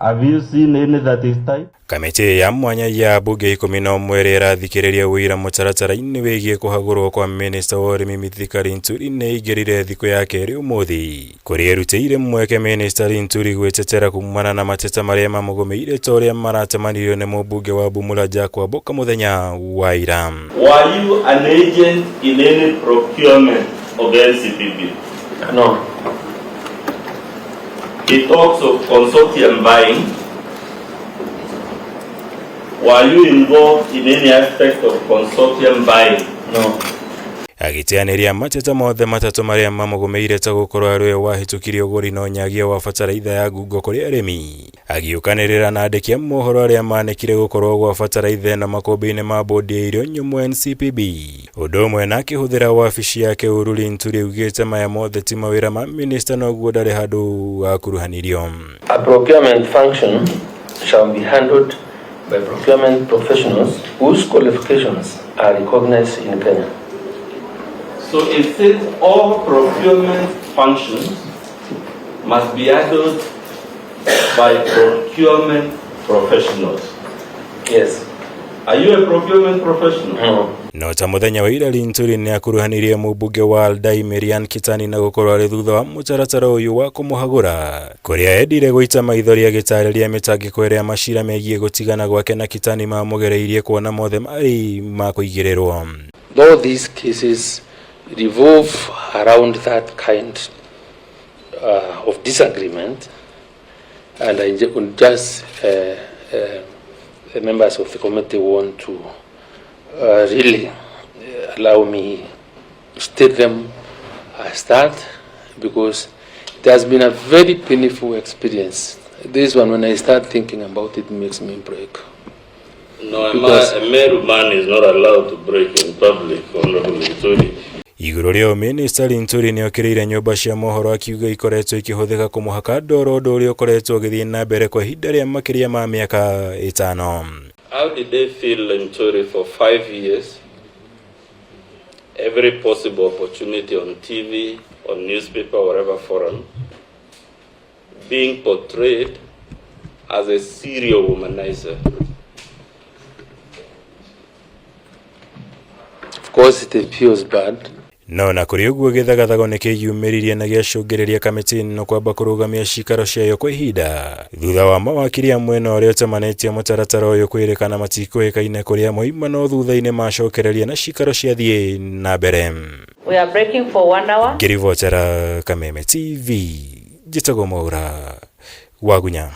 Have you seen any that is tight? Kamiti ya mwanya ya bunge 11 irathikiriria wira mutaratara-ini wigie kuhagurwo kwa minista wa urimi Mithika Linturi neigerire thiku yake ri umuthi kuri erutire mweke minista Linturi gwetetera kumana na mateta maria mamugomeire toria maratemanirio ne mubunge wa Bumula Jack Wamboka muthenya wa ira. Were you an agent in any procurement of NCPB? No. It talks of consortium buying. Were you involved in any aspect of consortium buying? No. Agitianiria mateta mothe matatu maria mamugomeire ta gukorwo ariwe wahitukirio guri no nyagia wa bataraitha ya Google kuri arimi agiukanirira na andiki a mohoro aria manekire gukorwo gwa bataraitha na makombe-ini ma bodi ya irio nyumu NCPB undu umwe na akihuthira wabici yake Uhuru Linturi ugite maya mothe ti mawira ma minister noguo ndari handu akuruhanirio. A procurement function shall be handled by procurement professionals whose qualifications are recognized in Kenya. So it says all procurement functions must be handled by procurement professionals. Yes. Are you a procurement professional? No. No ta muthenya wa ira Linturi ni akuruhanirie mubunge wa Aldai Marian Kitani na gukorwo ari thutha wa mutaratara uyu wa kumuhagura kuria endire guita maithori agitariria mitangiko iria macira megie gutigana gwake na Kitani mamugereirie kuona mothe mari ma kuigirirwo. Though these cases revolve around that kind of disagreement, and I just the members of the committee want to really allow me to state them as that, because it has been a very painful experience. This one, when I start thinking about it, makes me break. No, a married man is not allowed to break in public, Honorable Linturi. Iguru rio minista Linturi ni okiriire nyumba cia mohoro akiuga ikoretwo ikihuthika kumuhaka ndoro undu uria ukoretwo ugithii na mbere kwa ihinda ria makiria ma miaka 5. How did they feel Linturi for 5 years? Every possible opportunity on TV, on newspaper, whatever forum, being portrayed as a serial womanizer. Of course, it appears bad. No na kuri uguo githagathago ni kiyumiririe na giacungiriria kamiti no kwamba kurugamia cikaro ciayo kwa ihinda thutha wa mawakiri amwe no rio temanetie mutaratara uyu kwirikana matikuikaine kuria moimano thutha-ini macokereria na cikaro ciathie na mbere. We are breaking for 1 hour. Ngirivotera Kameme TV, Jitagwo Mwaura, Wagunya.